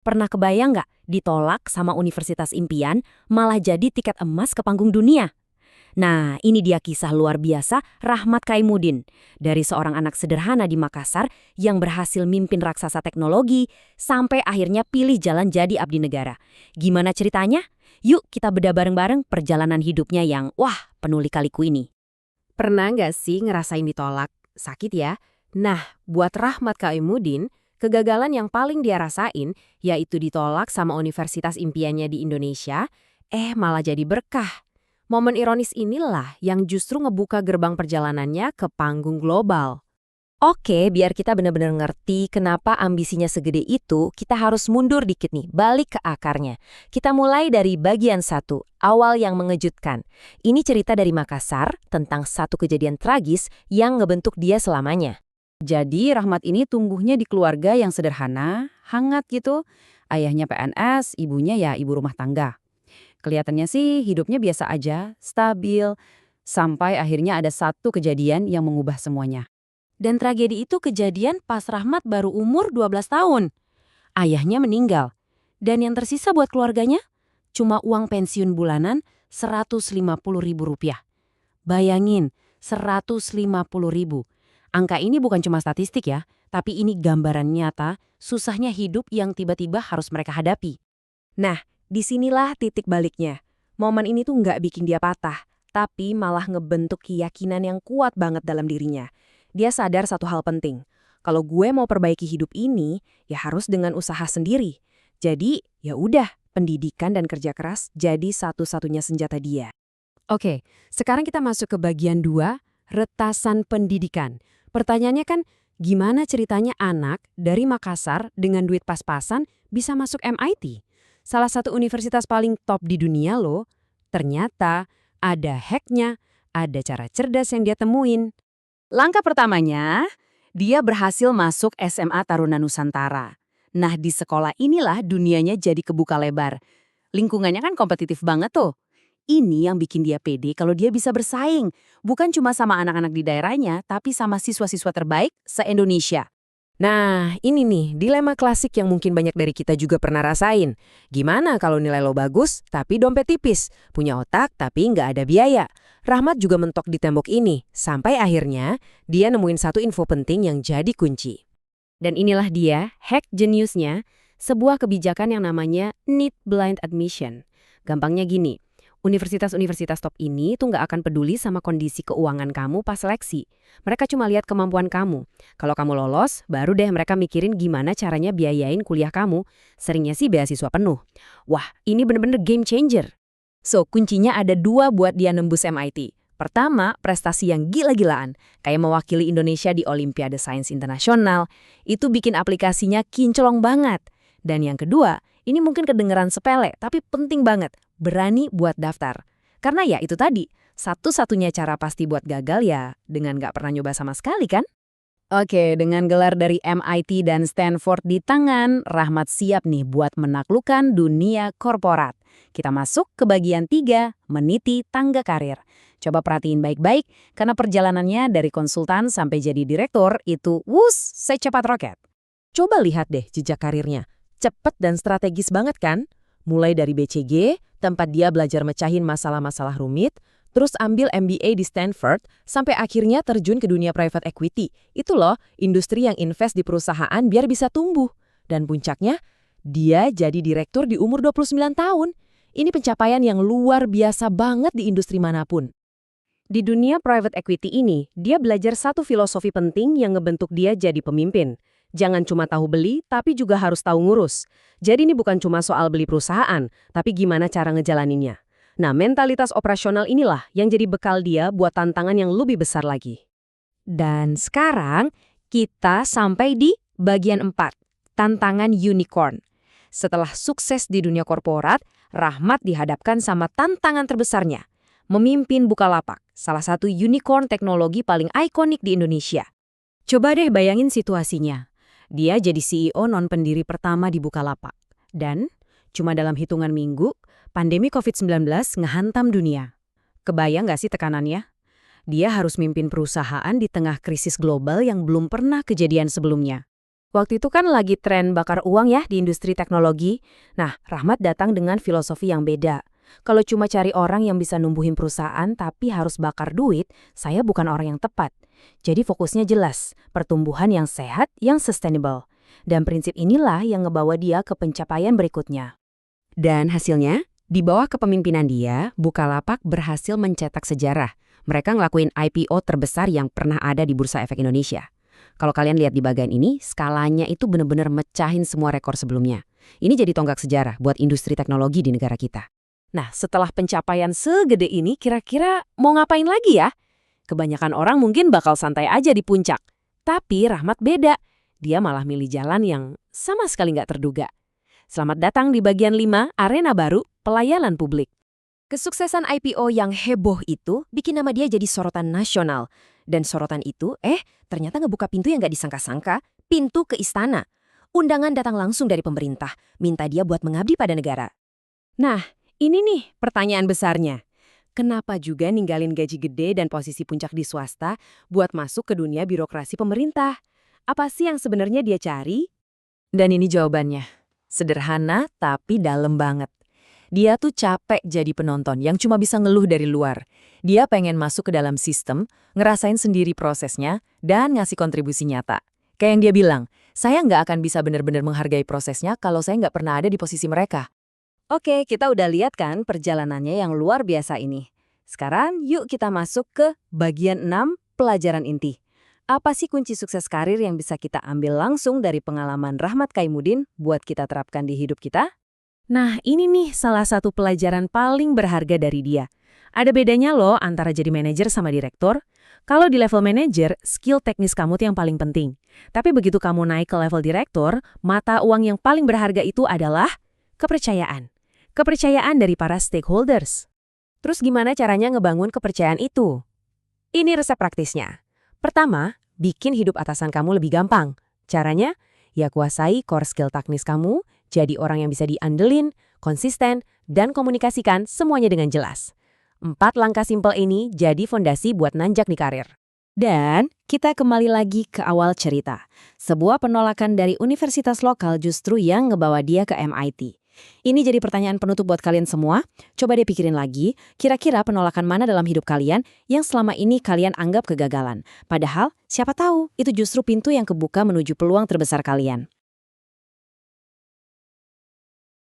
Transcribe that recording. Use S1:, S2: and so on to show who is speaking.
S1: Pernah kebayang nggak ditolak sama universitas impian malah jadi tiket emas ke panggung dunia? Nah, ini dia kisah luar biasa Rahmat Kaimuddin. Dari seorang anak sederhana di Makassar yang berhasil mimpin raksasa teknologi sampai akhirnya pilih jalan jadi abdi negara. Gimana ceritanya? Yuk kita bedah bareng-bareng perjalanan hidupnya yang penuh lika-liku ini.
S2: Pernah nggak sih ngerasain ditolak? Sakit ya? Nah, buat Rahmat Kaimuddin, kegagalan yang paling dia rasain yaitu ditolak sama universitas impiannya di Indonesia, malah jadi berkah. Momen ironis inilah yang justru ngebuka gerbang perjalanannya ke panggung global.
S1: Oke, biar kita benar-benar ngerti kenapa ambisinya segede itu, kita harus mundur dikit nih, balik ke akarnya. Kita mulai dari bagian 1, awal yang mengejutkan. Ini cerita dari Makassar tentang satu kejadian tragis yang ngebentuk dia selamanya.
S3: Jadi Rahmat ini tumbuhnya di keluarga yang sederhana, hangat gitu. Ayahnya PNS, ibunya ya ibu rumah tangga. Kelihatannya sih hidupnya biasa aja, stabil, sampai akhirnya ada satu kejadian yang mengubah semuanya.
S2: Dan tragedi itu kejadian pas Rahmat baru umur 12 tahun. Ayahnya meninggal. Dan yang tersisa buat keluarganya cuma uang pensiun bulanan Rp150.000. Bayangin, Rp150.000. Angka ini bukan cuma statistik ya, tapi ini gambaran nyata susahnya hidup yang tiba-tiba harus mereka hadapi.
S1: Nah, disinilah titik baliknya. Momen ini tuh nggak bikin dia patah, tapi malah ngebentuk keyakinan yang kuat banget dalam dirinya. Dia sadar satu hal penting. Kalau gue mau perbaiki hidup ini, ya harus dengan usaha sendiri. Jadi, ya udah, pendidikan dan kerja keras jadi satu-satunya senjata dia.
S2: Oke, sekarang kita masuk ke bagian 2, retasan pendidikan. Pertanyaannya kan, gimana ceritanya anak dari Makassar dengan duit pas-pasan bisa masuk MIT? Salah satu universitas paling top di dunia loh. Ternyata ada hacknya, ada cara cerdas yang dia temuin.
S3: Langkah pertamanya, dia berhasil masuk SMA Taruna Nusantara. Nah, di sekolah inilah dunianya jadi kebuka lebar. Lingkungannya kan kompetitif banget tuh. Ini yang bikin dia pede kalau dia bisa bersaing. Bukan cuma sama anak-anak di daerahnya, tapi sama siswa-siswa terbaik se-Indonesia.
S1: Nah, ini nih dilema klasik yang mungkin banyak dari kita juga pernah rasain. Gimana kalau nilai lo bagus, tapi dompet tipis? Punya otak, tapi nggak ada biaya. Rahmat juga mentok di tembok ini, sampai akhirnya dia nemuin satu info penting yang jadi kunci.
S2: Dan inilah dia, hack geniusnya, sebuah kebijakan yang namanya Need Blind Admission. Gampangnya gini, universitas-universitas top ini tuh nggak akan peduli sama kondisi keuangan kamu pas seleksi. Mereka cuma lihat kemampuan kamu. Kalau kamu lolos, baru deh mereka mikirin gimana caranya biayain kuliah kamu. Seringnya sih beasiswa penuh. Wah, ini bener-bener game changer.
S1: So, kuncinya ada 2 buat dia nembus MIT. Pertama, prestasi yang gila-gilaan, kayak mewakili Indonesia di Olimpiade Sains Internasional. Itu bikin aplikasinya kinclong banget. Dan yang kedua, ini mungkin kedengeran sepele, tapi penting banget, berani buat daftar. Karena ya itu tadi, satu-satunya cara pasti buat gagal ya dengan nggak pernah nyoba sama sekali kan?
S3: Oke, dengan gelar dari MIT dan Stanford di tangan, Rahmat siap nih buat menaklukkan dunia korporat. Kita masuk ke bagian 3, meniti tangga karir. Coba perhatiin baik-baik, karena perjalanannya dari konsultan sampai jadi direktur itu secepat roket.
S1: Coba lihat deh jejak karirnya. Cepet dan strategis banget kan? Mulai dari BCG, tempat dia belajar mecahin masalah-masalah rumit, terus ambil MBA di Stanford, sampai akhirnya terjun ke dunia private equity. Itu loh, industri yang invest di perusahaan biar bisa tumbuh. Dan puncaknya, dia jadi direktur di umur 29 tahun. Ini pencapaian yang luar biasa banget di industri manapun.
S2: Di dunia private equity ini, dia belajar satu filosofi penting yang ngebentuk dia jadi pemimpin. Jangan cuma tahu beli, tapi juga harus tahu ngurus. Jadi ini bukan cuma soal beli perusahaan, tapi gimana cara ngejalaninnya. Nah, mentalitas operasional inilah yang jadi bekal dia buat tantangan yang lebih besar lagi.
S1: Dan sekarang, kita sampai di bagian 4, tantangan unicorn. Setelah sukses di dunia korporat, Rahmat dihadapkan sama tantangan terbesarnya, memimpin Bukalapak, salah satu unicorn teknologi paling ikonik di Indonesia.
S2: Coba deh bayangin situasinya. Dia jadi CEO non-pendiri pertama di Bukalapak. Dan cuma dalam hitungan minggu, pandemi COVID-19 ngehantam dunia. Kebayang nggak sih tekanannya? Dia harus mimpin perusahaan di tengah krisis global yang belum pernah kejadian sebelumnya. Waktu itu kan lagi tren bakar uang ya di industri teknologi. Nah, Rahmat datang dengan filosofi yang beda. Kalau cuma cari orang yang bisa numbuhin perusahaan tapi harus bakar duit, saya bukan orang yang tepat. Jadi fokusnya jelas, pertumbuhan yang sehat, yang sustainable. Dan prinsip inilah yang ngebawa dia ke pencapaian berikutnya.
S3: Dan hasilnya, di bawah kepemimpinan dia, Bukalapak berhasil mencetak sejarah. Mereka ngelakuin IPO terbesar yang pernah ada di Bursa Efek Indonesia. Kalau kalian lihat di bagian ini, skalanya itu benar-benar mecahin semua rekor sebelumnya. Ini jadi tonggak sejarah buat industri teknologi di negara kita.
S2: Nah, setelah pencapaian segede ini, kira-kira mau ngapain lagi ya? Kebanyakan orang mungkin bakal santai aja di puncak. Tapi Rahmat beda. Dia malah milih jalan yang sama sekali nggak terduga. Selamat datang di bagian 5, arena baru, pelayanan publik. Kesuksesan IPO yang heboh itu bikin nama dia jadi sorotan nasional. Dan sorotan itu, ternyata ngebuka pintu yang nggak disangka-sangka, pintu ke istana. Undangan datang langsung dari pemerintah, minta dia buat mengabdi pada negara. Nah, ini nih pertanyaan besarnya. Kenapa juga ninggalin gaji gede dan posisi puncak di swasta buat masuk ke dunia birokrasi pemerintah? Apa sih yang sebenarnya dia cari?
S1: Dan ini jawabannya. Sederhana tapi dalam banget. Dia tuh capek jadi penonton yang cuma bisa ngeluh dari luar. Dia pengen masuk ke dalam sistem, ngerasain sendiri prosesnya, dan ngasih kontribusi nyata. Kayak yang dia bilang, saya nggak akan bisa benar-benar menghargai prosesnya kalau saya nggak pernah ada di posisi mereka.
S3: Oke, kita udah lihat kan perjalanannya yang luar biasa ini. Sekarang yuk kita masuk ke bagian 6, pelajaran inti. Apa sih kunci sukses karir yang bisa kita ambil langsung dari pengalaman Rahmat Kaimuddin buat kita terapkan di hidup kita?
S2: Nah, ini nih salah satu pelajaran paling berharga dari dia. Ada bedanya loh antara jadi manajer sama direktur. Kalau di level manajer, skill teknis kamu tuh yang paling penting. Tapi begitu kamu naik ke level direktur, mata uang yang paling berharga itu adalah kepercayaan. Kepercayaan dari para stakeholders. Terus gimana caranya ngebangun kepercayaan itu? Ini resep praktisnya. Pertama, bikin hidup atasan kamu lebih gampang. Caranya, ya kuasai core skill teknis kamu, jadi orang yang bisa diandelin, konsisten, dan komunikasikan semuanya dengan jelas. 4 langkah simpel ini jadi fondasi buat nanjak di karir.
S3: Dan kita kembali lagi ke awal cerita. Sebuah penolakan dari universitas lokal justru yang ngebawa dia ke MIT. Ini jadi pertanyaan penutup buat kalian semua. Coba deh pikirin lagi, kira-kira penolakan mana dalam hidup kalian yang selama ini kalian anggap kegagalan. Padahal, siapa tahu itu justru pintu yang kebuka menuju peluang terbesar kalian.